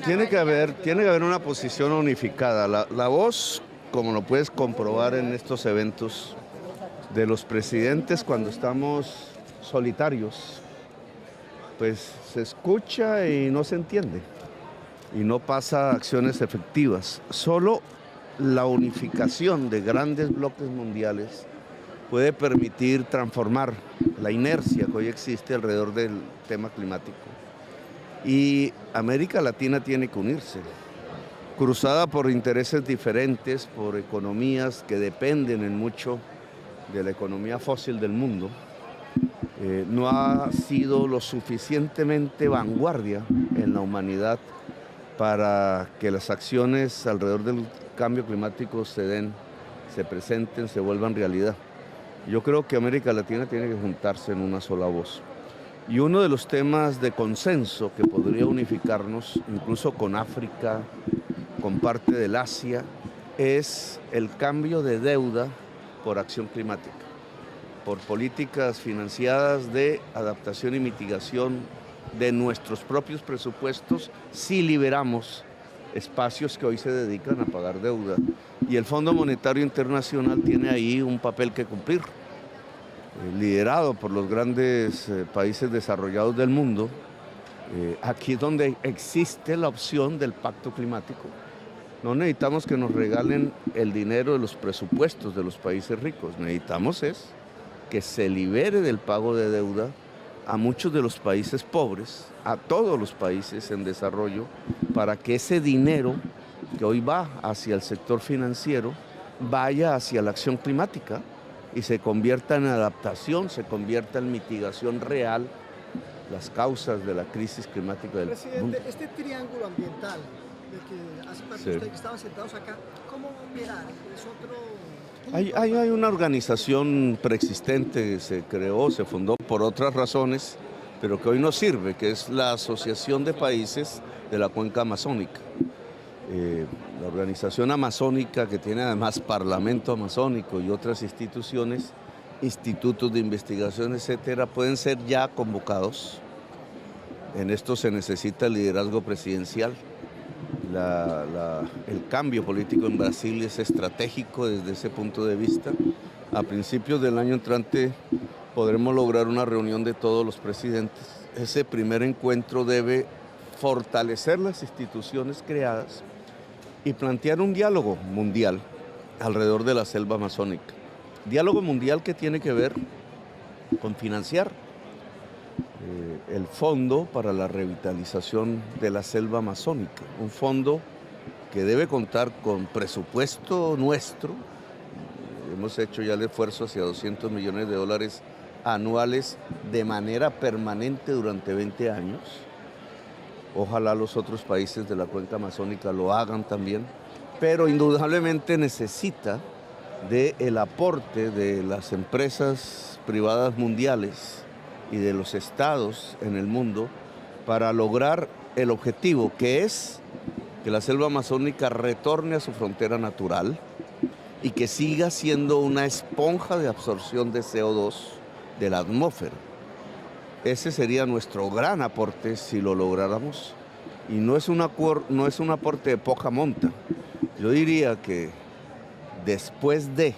tiene que haber una posición unificada. La voz, como lo puedes comprobar en estos eventos, de los presidentes cuando estamos solitarios, pues se escucha y no se entiende, y no pasa a acciones efectivas. Solo la unificación de grandes bloques mundiales puede permitir transformar la inercia que hoy existe alrededor del tema climático. Y América Latina tiene que unirse, cruzada por intereses diferentes, por economías que dependen en mucho de la economía fósil del mundo. No ha sido lo suficientemente vanguardia en la humanidad para que las acciones alrededor del cambio climático se den, se presenten, se vuelvan realidad. Yo creo que América Latina tiene que juntarse en una sola voz. Y uno de los temas de consenso que podría unificarnos, incluso con África, con parte del Asia, es el cambio de deuda por acción climática, por políticas financiadas de adaptación y mitigación de nuestros propios presupuestos, si liberamos espacios que hoy se dedican a pagar deuda. Y el Fondo Monetario Internacional tiene ahí un papel que cumplir, liderado por los grandes países desarrollados del mundo. Aquí es donde existe la opción del pacto climático. No necesitamos que nos regalen el dinero de los presupuestos de los países ricos, necesitamos es que se libere del pago de deuda a muchos de los países pobres, a todos los países en desarrollo, para que ese dinero que hoy va hacia el sector financiero vaya hacia la acción climática y se convierta en adaptación, se convierta en mitigación real las causas de la crisis climática del mundo. Este triángulo ambiental del que hace parte usted, que estaban sentados acá, ¿cómo mirar? ¿Es otro...? Hay una organización preexistente, se creó, se fundó por otras razones, pero que hoy no sirve, que es la Asociación de Países de la Cuenca Amazónica. La organización amazónica, que tiene además Parlamento Amazónico y otras instituciones, institutos de investigación, etcétera, pueden ser ya convocados. En esto se necesita el liderazgo presidencial. El cambio político en Brasil es estratégico desde ese punto de vista. A principios del año entrante podremos lograr una reunión de todos los presidentes. Ese primer encuentro debe fortalecer las instituciones creadas y plantear un diálogo mundial alrededor de la selva amazónica. Diálogo mundial que tiene que ver con financiar el Fondo para la Revitalización de la Selva Amazónica, un fondo que debe contar con presupuesto nuestro. Hemos hecho ya el esfuerzo hacia $200 millones anuales de manera permanente durante 20 años. Ojalá los otros países de la cuenca amazónica lo hagan también, pero indudablemente necesita del aporte de las empresas privadas mundiales y de los estados en el mundo para lograr el objetivo, que es que la selva amazónica retorne a su frontera natural y que siga siendo una esponja de absorción de CO2 de la atmósfera. Ese sería nuestro gran aporte si lo lográramos, y no es un aporte de poca monta. Yo diría que después de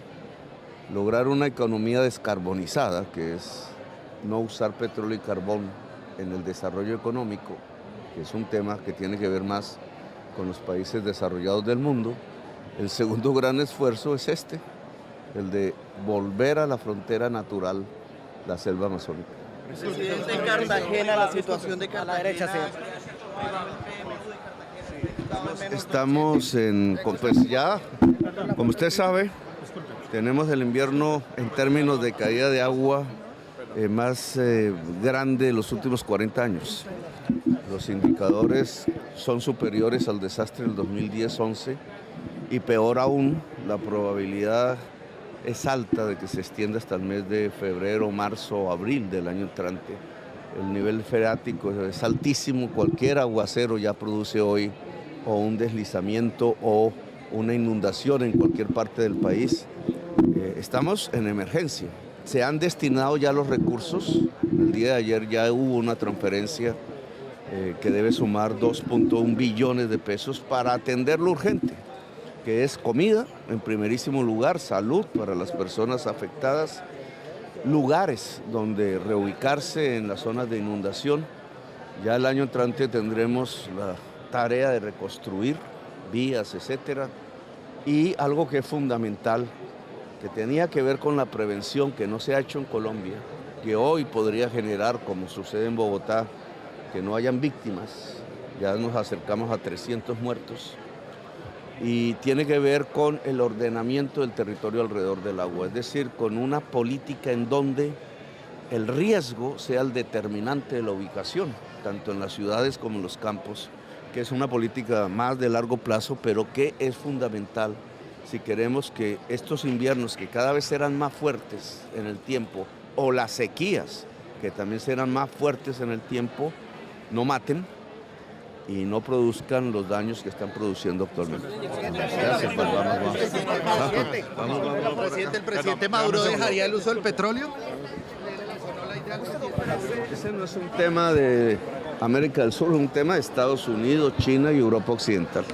lograr una economía descarbonizada, que es no usar petróleo y carbón en el desarrollo económico, que es un tema que tiene que ver más con los países desarrollados del mundo, el segundo gran esfuerzo es el de volver a la frontera natural la selva amazónica. Presidente Cartagena, la situación de Cartagena. A la derecha, sí. Estamos pues ya, como usted sabe, tenemos el invierno en términos de caída de agua más grande de los últimos 40 años. Los indicadores son superiores al desastre del 2010-11 y peor aún, la probabilidad es alta de que se extienda hasta el mes de febrero, marzo o abril del año entrante. El nivel freático es altísimo, cualquier aguacero ya produce hoy o un deslizamiento o una inundación en cualquier parte del país. Estamos en emergencia. Se han destinado ya los recursos. El día de ayer ya hubo una transferencia que debe sumar 2.1 billones de pesos para atender lo urgente, que es comida, en primerísimo lugar, salud para las personas afectadas, lugares donde reubicarse en las zonas de inundación. Ya el año entrante tendremos la tarea de reconstruir vías, etcétera, y algo que es fundamental, que tenía que ver con la prevención, que no se ha hecho en Colombia, que hoy podría generar, como sucede en Bogotá, que no hayan víctimas. Ya nos acercamos a 300 muertos, y tiene que ver con el ordenamiento del territorio alrededor del agua, es decir, con una política en donde el riesgo sea el determinante de la ubicación, tanto en las ciudades como en los campos, que es una política más de largo plazo, pero que es fundamental si queremos que estos inviernos, que cada vez serán más fuertes en el tiempo, o las sequías, que también serán más fuertes en el tiempo, no maten y no produzcan los daños que están produciendo actualmente. Gracias, pues, vamos. Presidente, ¿el presidente Maduro dejaría el uso del petróleo? Ese no es un tema de América del Sur, es un tema de Estados Unidos, China y Europa Occidental.